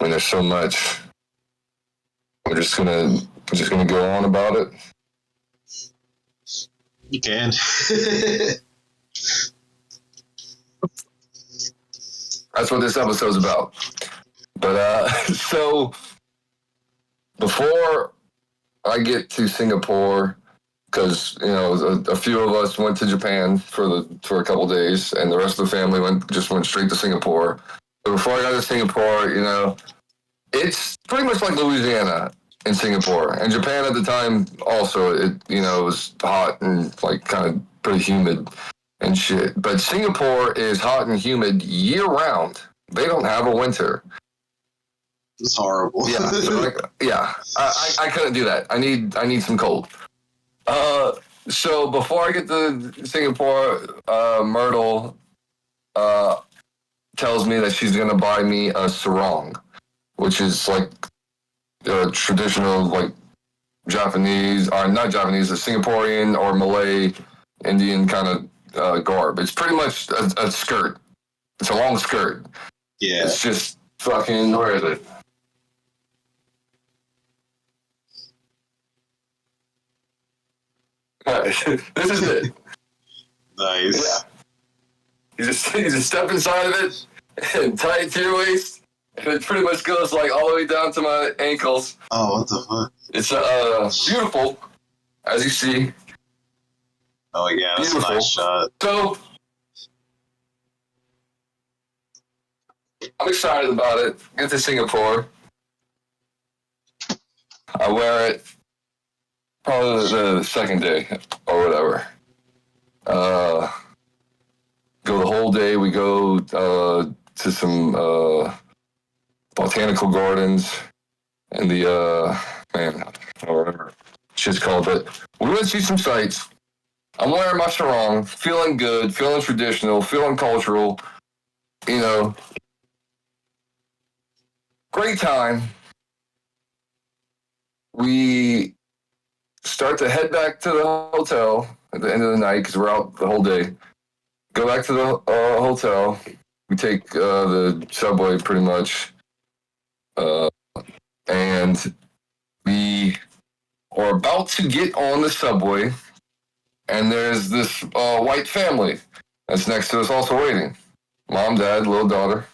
mean, there's so much. We're just gonna go on about it. You can. That's what this episode's about. But so before I get to Singapore, because a few of us went to Japan for a couple of days, and the rest of the family went straight to Singapore. But before I got to Singapore, it's pretty much like Louisiana in Singapore, and Japan at the time also. It was hot and like kind of pretty humid and shit. But Singapore is hot and humid year round. They don't have a winter. It's horrible. Yeah, so I couldn't do that. I need some cold. So before I get to Singapore, Myrtle tells me that she's gonna buy me a sarong, which is like a traditional like Japanese, or not Japanese, a Singaporean or Malay Indian kind of garb. It's pretty much a skirt. It's a long skirt. Yeah. It's just fucking, where is it? This is it. Nice. Yeah. You just step inside of it and tie it to your waist, and it pretty much goes like all the way down to my ankles. Oh, what the fuck? It's beautiful, as you see. Oh yeah, that's beautiful. A nice shot. So I'm excited about it. Get to Singapore. I wear it probably the second day or whatever. Go the whole day. We go to some botanical gardens and the I don't remember shit's called, but we went to see some sights. I'm wearing my sarong, feeling good, feeling traditional, feeling cultural. Great time. We start to head back to the hotel at the end of the night because we're out the whole day. Go back to the hotel. We take the subway pretty much. And we are about to get on the subway, and there's this white family that's next to us also waiting. Mom, dad, little daughter.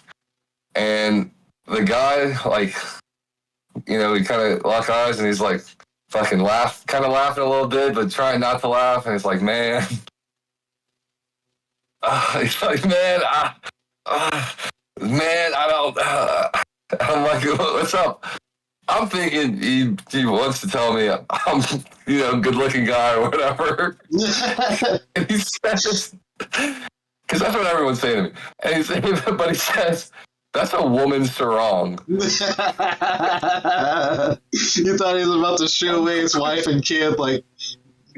And the guy, like, he kind of lock eyes, and he's like, fucking laughing a little bit, but trying not to laugh. And he's like, man, he's like, man, I don't. I'm like, what's up? I'm thinking he wants to tell me I'm, good-looking guy or whatever. And he says, because that's what everyone's saying to me. And he says, that's a woman's sarong. You thought he was about to shoo away his wife and kid, like,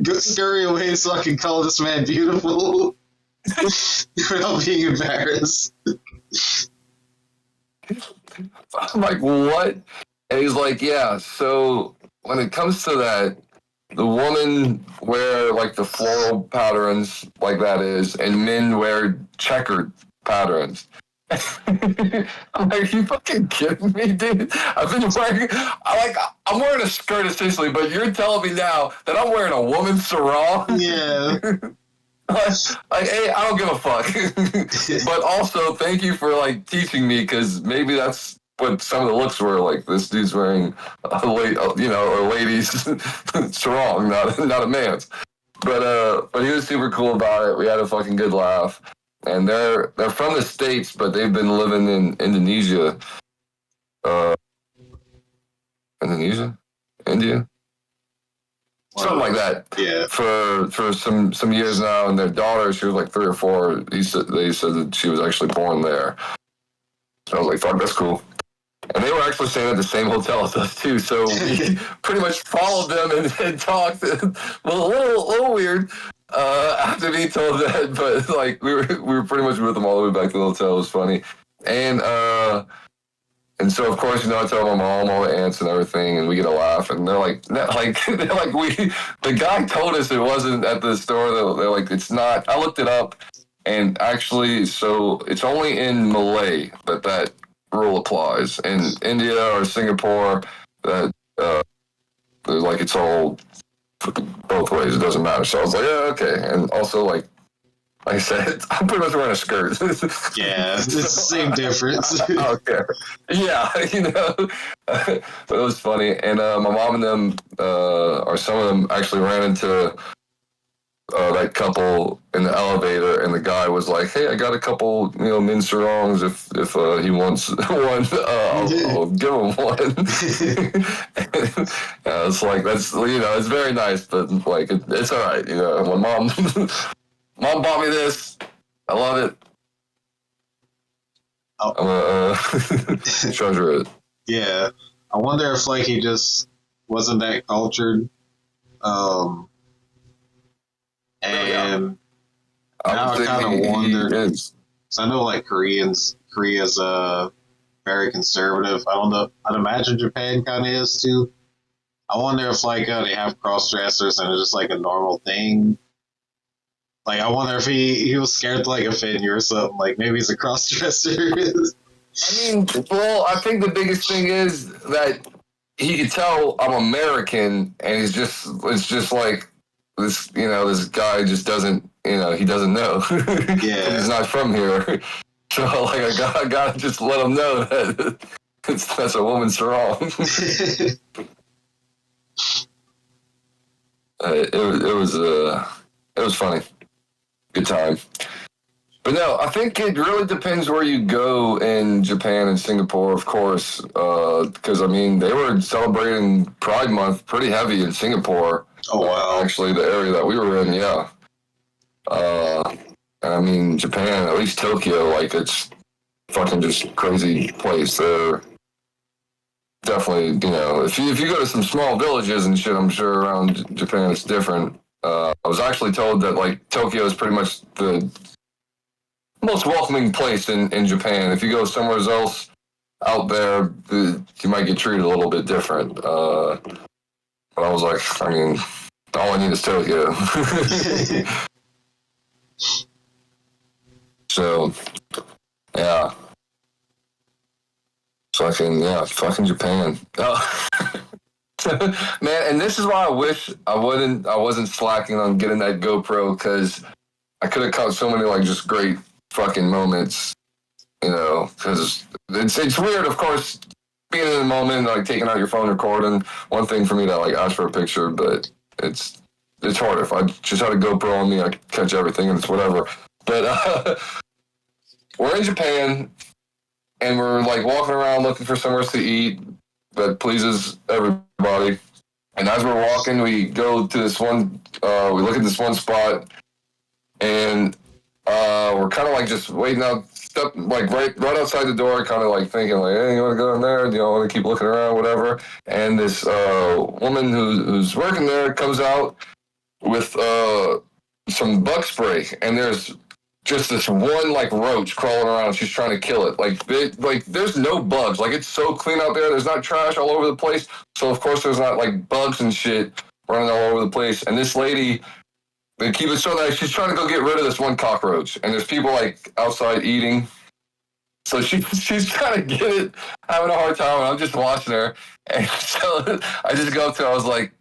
scurry away so I can call this man beautiful without being embarrassed. I'm like, what? And he's like, yeah, so when it comes to that, the women wear like the floral patterns like that is, and men wear checkered patterns. I'm like, are you fucking kidding me, dude? I'm wearing a skirt essentially, but you're telling me now that I'm wearing a woman's sarong? Yeah. like, hey, I don't give a fuck. But also, thank you for like teaching me, because maybe that's what some of the looks were like. This dude's wearing a lady's sarong, not a man's. But he was super cool about it. We had a fucking good laugh. And they're from the States, but they've been living in Indonesia. India? Something like that. Yeah. For some years now, and their daughter, she was like 3 or 4. They said that she was actually born there. So I was like, fuck, that's cool. And they were actually staying at the same hotel as us too, so we pretty much followed them and talked. Well, a little weird after being told that, but like we were pretty much with them all the way back to the hotel. It was funny, and so of course I tell my mom, all the aunts and everything, and we get a laugh, and they're like the guy told us it wasn't at the store. They're like, it's not. I looked it up, and actually, so it's only in Malay that rule applies. In India or Singapore, that like it's all both ways. It doesn't matter. So I was like, yeah, okay. And also, like I said, I'm pretty much wearing a skirt. Yeah, it's the same difference. I don't care. Yeah, but it was funny. And my mom and them, or some of them, actually ran into that couple in the elevator, and the guy was like, "Hey, I got a couple, min sarongs. If he wants one, I'll give him one." It's like it's very nice, but like it's all right. My mom bought me this. I love it. Oh. I'm gonna treasure it. Yeah, I wonder if like he just wasn't that cultured. And now I kind of wonder. Is. So I know like Korea's very conservative. I don't know. I'd imagine Japan kind of is too. I wonder if like they have cross dressers and it's just like a normal thing. Like I wonder if he was scared to like offend you or something. Like maybe he's a cross dresser. I mean, well, I think the biggest thing is that he could tell I'm American, and it's just like this, this guy just doesn't, he doesn't know. Yeah. He's not from here. So, like, I gotta just let him know that that's a woman's sarong. It was funny. Good time. But no, I think it really depends where you go in Japan and Singapore, of course, because, I mean, they were celebrating Pride Month pretty heavy in Singapore. Oh, wow. Actually, the area that we were in, yeah. And I mean, Japan, at least Tokyo, like, it's fucking just crazy place. They're definitely, if you go to some small villages and shit, I'm sure around Japan it's different. I was actually told that, like, Tokyo is pretty much the most welcoming place in Japan. If you go somewhere else out there, you might get treated a little bit different. But I was like, I mean, all I need is Tokyo. So, yeah. Fucking Japan. Man, and this is why I wish I wasn't slacking on getting that GoPro, because I could have caught so many like just great fucking moments, because it's weird, of course, being in the moment, like taking out your phone, recording. One thing for me to like ask for a picture, but it's hard. If I just had a GoPro on me, I could catch everything, and it's whatever. But we're in Japan, and we're like walking around looking for somewhere to eat that pleases everybody. And as we're walking, we go to this one. We look at this one spot, and we're kind of like just waiting out, like right outside the door, kind of like thinking like, hey, you want to go in there? Do you want to keep looking around, whatever? And this woman who's working there comes out with some bug spray, and there's just this one like roach crawling around. She's trying to kill it. Like there's no bugs. Like it's so clean out there. There's not trash all over the place. So of course there's not like bugs and shit running all over the place. And this lady, they keep it so that she's trying to go get rid of this one cockroach. And there's people like outside eating. So she's trying to get it, having a hard time. And I'm just watching her. And so I just go up to her. I was like,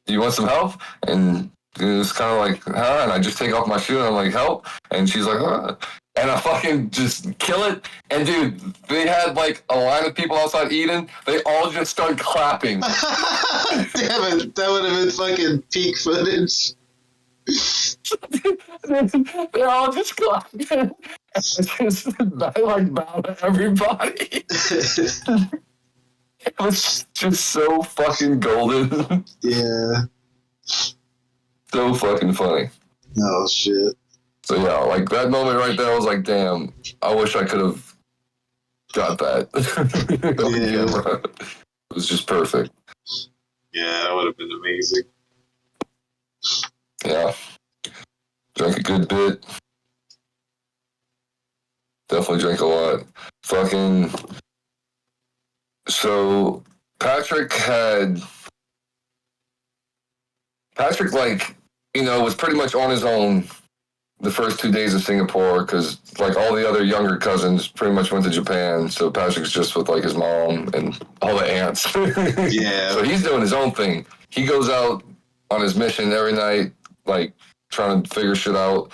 you want some help? And it was kind of like, huh? And I just take off my shoe and I'm like, help? And she's like, huh? And I fucking just kill it. And dude, they had like a line of people outside eating. They all just started clapping. Damn it, that would have been fucking peak footage. They're all just clapping. And I like bow to everybody. It was just so fucking golden. Yeah. So fucking funny. Oh shit. So yeah, like that moment right there, I was like, damn, I wish I could have got that. Yeah. It was just perfect. Yeah, that would have been amazing. Yeah. Drank a good bit. Definitely drank a lot. Fucking. So Patrick, like, was pretty much on his own the first 2 days of Singapore because like all the other younger cousins pretty much went to Japan. So Patrick's just with like his mom and all the aunts. Yeah. So he's doing his own thing. He goes out on his mission every night, like trying to figure shit out.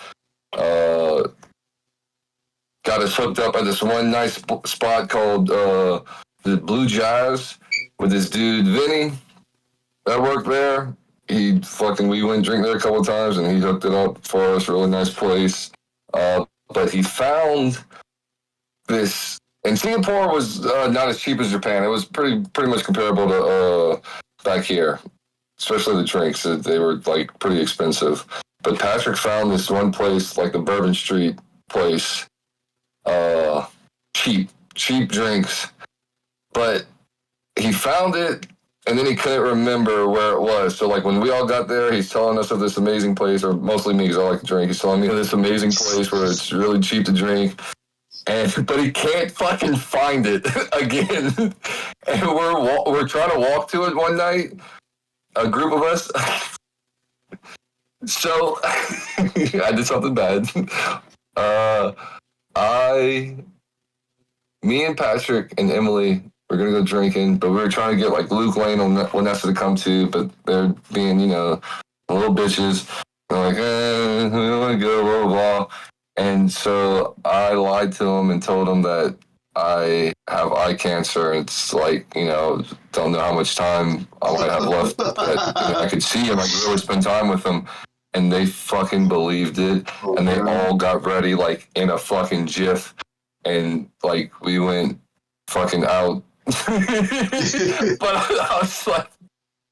Got us hooked up at this one nice spot called the Blue Jazz with this dude Vinny that worked there. We went drink there a couple of times and he hooked it up for us. Really nice place. But he found this, and Singapore was not as cheap as Japan. It was pretty much comparable to back here, especially the drinks. They were like pretty expensive. But Patrick found this one place, like the Bourbon Street place, cheap drinks. But he found it, and then he couldn't remember where it was. So, like, when we all got there, he's telling us of this amazing place, or mostly me because I like to drink. He's telling me of this amazing place where it's really cheap to drink. But he can't fucking find it again. And we're trying to walk to it one night, a group of us. So, I did something bad. Me and Patrick and Emily we're gonna go drinking, but we were trying to get like Luke Lane and Vanessa to come too, but they're being, little bitches. They're like, we don't want to go, blah, blah, blah. And so I lied to them and told them that I have eye cancer. It's like, don't know how much time I might have left. That, I could see him, I could really spend time with them. And they fucking believed it. And they all got ready like in a fucking jiff. And like we went fucking out. But I was like,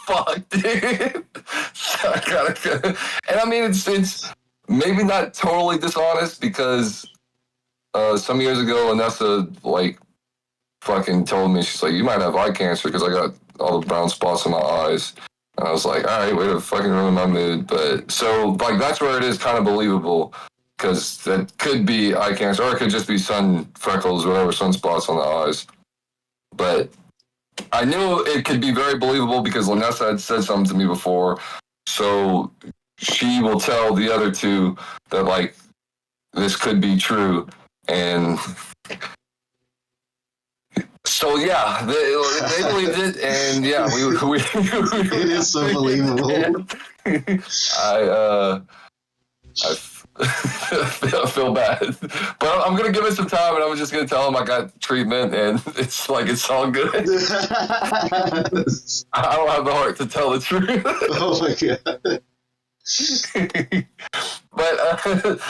fuck, dude. So I gotta go. And I mean, it's maybe not totally dishonest because some years ago, Vanessa like fucking told me, she's like, you might have eye cancer because I got all the brown spots in my eyes. And I was like, all right, way to fucking ruin my mood. But so like that's where it is kind of believable because that could be eye cancer or it could just be sun freckles, whatever, sunspots on the eyes. But I knew it could be very believable because Lanessa had said something to me before. So she will tell the other two that, like, this could be true. And so, yeah, they believed it. And, yeah, we it is so believable. I feel bad, but I'm gonna give it some time, and I'm just gonna tell him I got treatment, and it's all good. I don't have the heart to tell the truth. Oh my god! But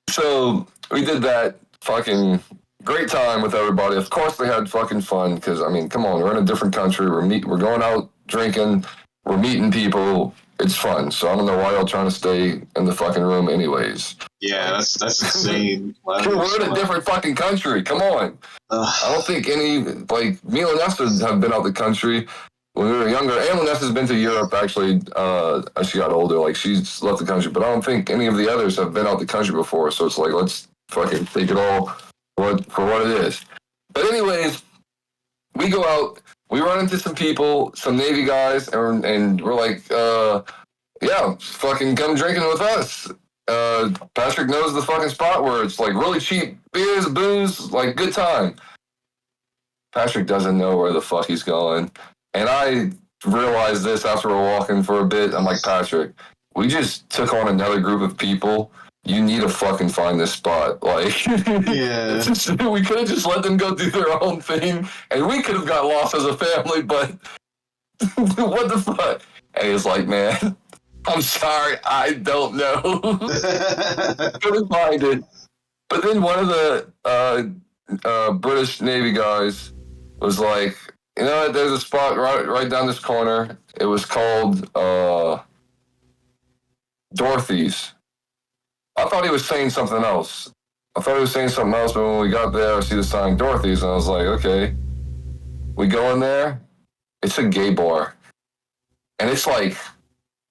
so we did that. Fucking great time with everybody. Of course, they had fucking fun because I mean, come on, we're in a different country. We're going out drinking. We're meeting people. It's fun. So I don't know why y'all trying to stay in the fucking room anyways. Yeah, that's insane. We're in a different fucking country. Come on. I don't think any, like, me and Nesta have been out the country when we were younger. And Nesta's been to Europe, actually, as she got older. Like, she's left the country. But I don't think any of the others have been out the country before. So it's like, let's fucking take it all for what it is. But anyways, we go out. We run into some people, some Navy guys, and we're like, yeah, fucking come drinking with us. Patrick knows the fucking spot where it's like really cheap beers, booze, like good time. Patrick doesn't know where the fuck he's going. And I realized this after we're walking for a bit. I'm like, Patrick, we just took on another group of people. You need to fucking find this spot. Like, yeah. We could have just let them go do their own thing, and we could have got lost as a family, but what the fuck? And he's like, man, I'm sorry, I don't know. Couldn't find it. But then one of the British Navy guys was like, you know what, there's a spot right down this corner. It was called Dorothy's. I thought he was saying something else. But when we got there, I see the sign Dorothy's, and I was like, okay. We go in there. It's a gay bar. And it's like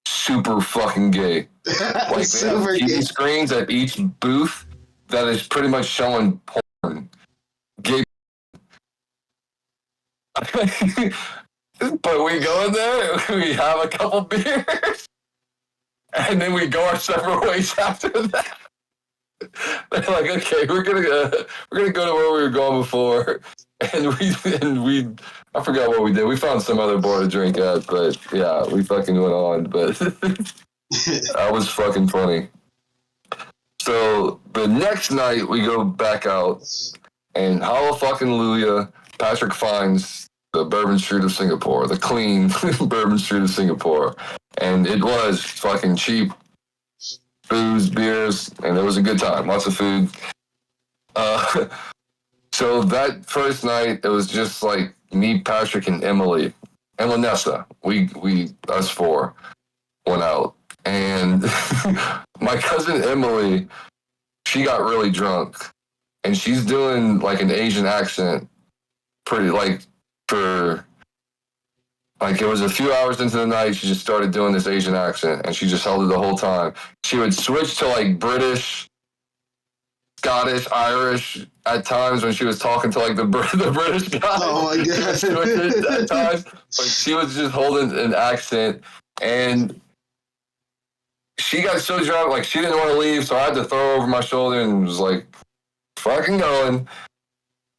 super fucking gay. Like they have TV screens at each booth that is pretty much showing porn. Gay. But we go in there, we have a couple beers, and then we go our separate ways after that. They're like, okay, we're gonna go to where we were going before, and we I forgot what we did. We found some other bar to drink at, but yeah, we fucking went on. But that was fucking funny. So the next night we go back out, and hallelujah, Patrick finds the Bourbon Street of Singapore, the clean Bourbon Street of Singapore, and it was fucking cheap. Booze, beers, and it was a good time. Lots of food. So that first night, it was just like me, Patrick, and Emily, and Vanessa. We us four went out, and my cousin Emily, she got really drunk, and she's doing like an Asian accent, pretty like for. Like, it was a few hours into the night, she just started doing this Asian accent, and she just held it the whole time. She would switch to, like, British, Scottish, Irish at times when she was talking to, like, the British guy. Oh, my God. At times. But she was just holding an accent, and she got so drunk, like, she didn't want to leave, so I had to throw her over my shoulder and was like, fucking going.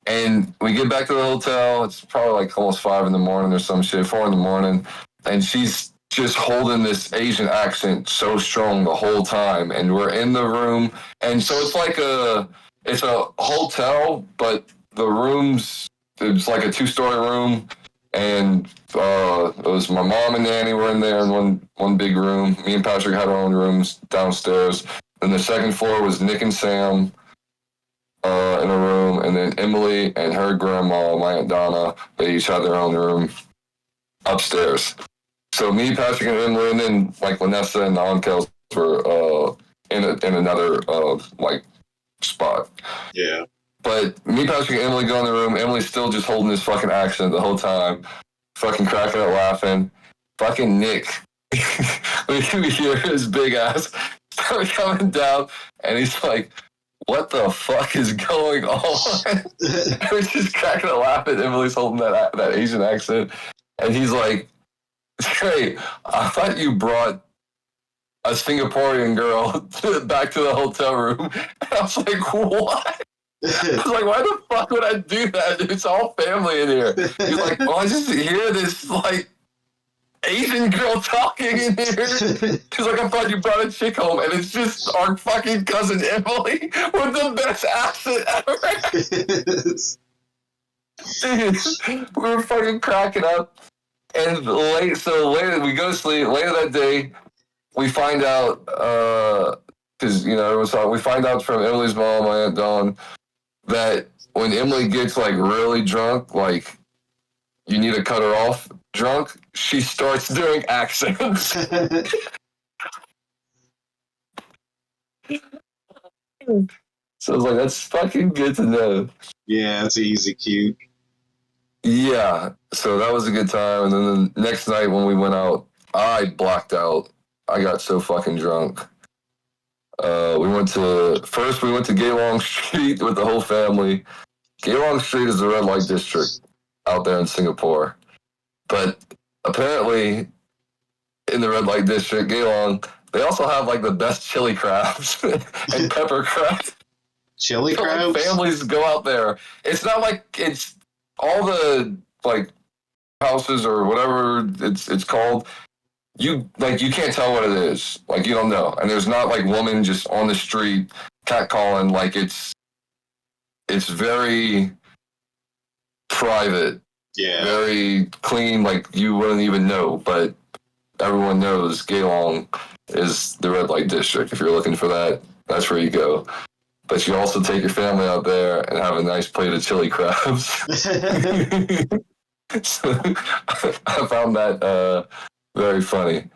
And we get back to the hotel. It's probably like almost 5 in the morning or some shit, 4 in the morning. And she's just holding this Asian accent so strong the whole time. And we're in the room. And so it's a hotel, but the rooms, it's like a 2-story room. And it was my mom and Nanny were in there in one big room. Me and Patrick had our own rooms downstairs. And the second floor was Nick and Sam. In a room, and then Emily and her grandma, my Aunt Donna, they each had their own room upstairs. So me, Patrick, and Emily, and then like Vanessa and the Onkels were in another like spot. Yeah. But me, Patrick, and Emily go in the room. Emily's still just holding this fucking accent the whole time, fucking cracking up, laughing. Fucking Nick, we hear his big ass start coming down, and he's like, what the fuck is going on? We're just cracking up laughing. Emily's holding that Asian accent. And he's like, hey, I thought you brought a Singaporean girl back to the hotel room. And I was like, what? I was like, why the fuck would I do that? It's all family in here. He's like, well, I just hear this, like, Asian girl talking in here. She's like, I thought you brought a chick home, and it's just our fucking cousin Emily with the best accent ever. Dude, we were fucking cracking up. And later we go to sleep. Later that day, we find out because we find out from Emily's mom, my Aunt Dawn, that when Emily gets like really drunk, like you need to cut her off drunk, she starts doing accents. So I was like, that's fucking good to know. Yeah, it's an easy cue. Yeah, so that was a good time. And then the next night when we went out, I blacked out. I got so fucking drunk. We went to Gaylong Street with the whole family. Gaylong Street is the red light district out there in Singapore. But apparently, in the red light district, Gaylong, they also have like the best chili crabs and pepper crabs. Chili crabs? Like, families go out there. It's not like it's all the like houses or whatever it's called. You can't tell what it is. Like, you don't know. And there's not like women just on the street catcalling. Like, it's very private. Yeah. Very clean, like you wouldn't even know, but everyone knows Gaylong is the red light district. If you're looking for that, that's where you go. But you also take your family out there and have a nice plate of chili crabs. So I found that very funny.